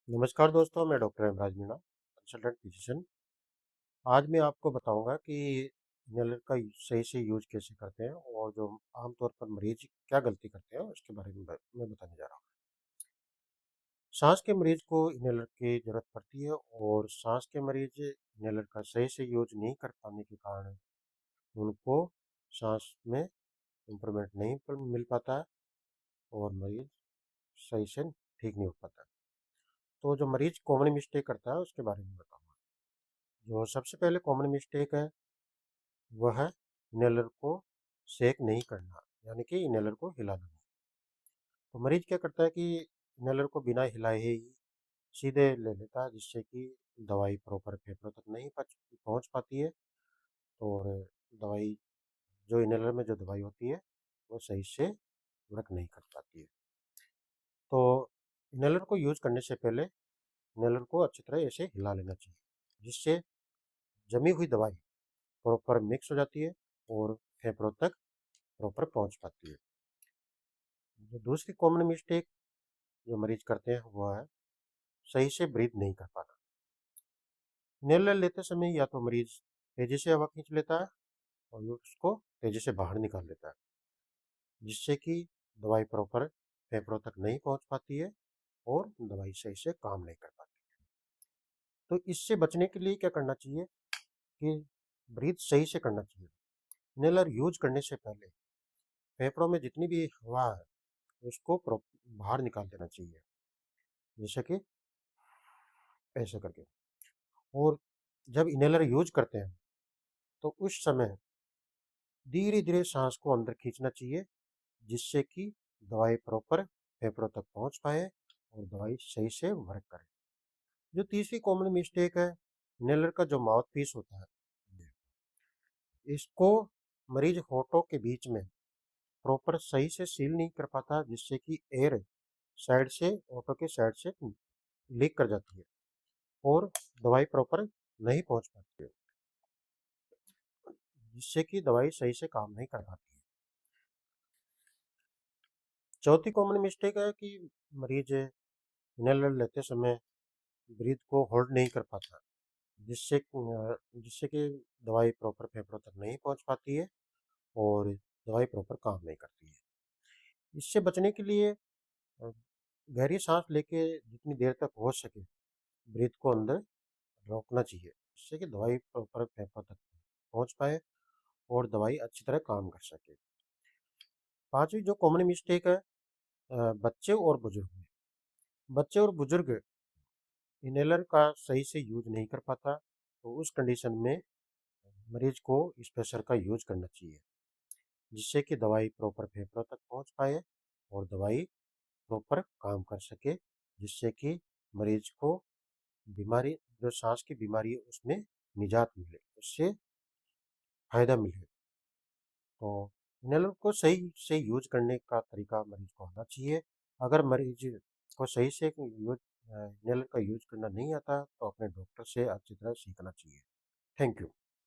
नमस्कार दोस्तों, मैं doctor Hemraj Meena, consultant physician. आज मैं आपको बताऊंगा कि इन्हेलर का सही से यूज कैसे करते हैं और जो आमतौर पर मरीज क्या गलती करते हैं उसके बारे में मैं बताने जा रहा हूँ। सांस के मरीज को इन्हेलर की जरूरत पड़ती है और सांस के मरीज इन्हेलर का सही से यूज नहीं कर पाने के कारण उनको सांस में इम्प्रूवमेंट नहीं मिल पाता है और मरीज सही से ठीक नहीं हो पाता। तो जो मरीज कॉमन मिस्टेक करता है उसके बारे में बताऊंगा। जो सबसे पहले कॉमन मिस्टेक है वह है इन्हेलर को सेक नहीं करना, यानी कि इन्हेलर को हिलाना नहीं। तो मरीज क्या करता है कि इन्हेलर को बिना हिलाए ही सीधे ले लेता है, जिससे कि दवाई प्रॉपर फेफड़ों तक नहीं पहुंच पाती है और दवाई जो इन्हेलर में जो दवाई होती है वो सही से वर्क नहीं कर पाती है। तो इन्हेलर को यूज करने से पहले इन्हेलर को अच्छी तरह ऐसे हिला लेना चाहिए, जिससे जमी हुई दवाई प्रॉपर मिक्स हो जाती है और फेफड़ों तक प्रॉपर पहुंच पाती है। जो दूसरी कॉमन मिस्टेक जो मरीज करते हैं वो है सही से ब्रीथ नहीं कर पाना। इन्हेलर लेते समय या तो मरीज तेजी से हवा खींच लेता है और उसको तेजी से बाहर निकाल लेता है, जिससे कि दवाई प्रॉपर फेफड़ों तक नहीं पहुंच पाती है और दवाई सही से काम नहीं कर पाती। तो इससे बचने के लिए क्या करना चाहिए कि ब्रीथ सही से करना चाहिए। इन्हेलर यूज करने से पहले फेफड़ों में जितनी भी हवा है उसको बाहर निकाल देना चाहिए, जैसे कि ऐसे करके। और जब इन्हेलर यूज करते हैं तो उस समय धीरे धीरे सांस को अंदर खींचना चाहिए, जिससे कि दवाई प्रॉपर फेफड़ों तक पहुंच पाए और दवाई सही से वर्क करे। जो तीसरी कॉमन मिस्टेक है, इन्हेलर का जो माउथ पीस होता है इसको मरीज होठों के बीच में प्रॉपर सही से सील नहीं कर पाता, जिससे कि एयर साइड से होठों के साइड से लीक कर जाती है और दवाई प्रॉपर नहीं पहुंच पाती है, जिससे कि दवाई सही से काम नहीं कर पाती है। चौथी कॉमन मिस्टेक है कि मरीज इन्हेलर लेते समय ब्रीथ को होल्ड नहीं कर पाता, जिससे कि दवाई प्रॉपर फेफड़ों तक नहीं पहुंच पाती है और दवाई प्रॉपर काम नहीं करती है। इससे बचने के लिए गहरी सांस लेके जितनी देर तक हो सके ब्रीथ को अंदर रोकना चाहिए, जिससे कि दवाई प्रॉपर फेफड़ों तक पहुंच पाए और दवाई अच्छी तरह काम कर सके। पांचवी जो कॉमन मिस्टेक है बच्चे और बुजुर्ग में। बच्चे और बुजुर्ग इन्हेलर का सही से यूज नहीं कर पाता, तो उस कंडीशन में मरीज को इस प्रेशर का यूज करना चाहिए, जिससे कि दवाई प्रॉपर फेफड़ों तक पहुंच पाए और दवाई प्रॉपर काम कर सके, जिससे कि मरीज को बीमारी जो सांस की बीमारी है उसमें निजात मिले, उससे फायदा मिले। तो इन्हेलर को सही से यूज करने का तरीका मरीज को आना चाहिए। अगर मरीज को सही से यूज इन्हेलर का यूज करना नहीं आता तो अपने डॉक्टर से अच्छी तरह सीखना चाहिए। Thank you.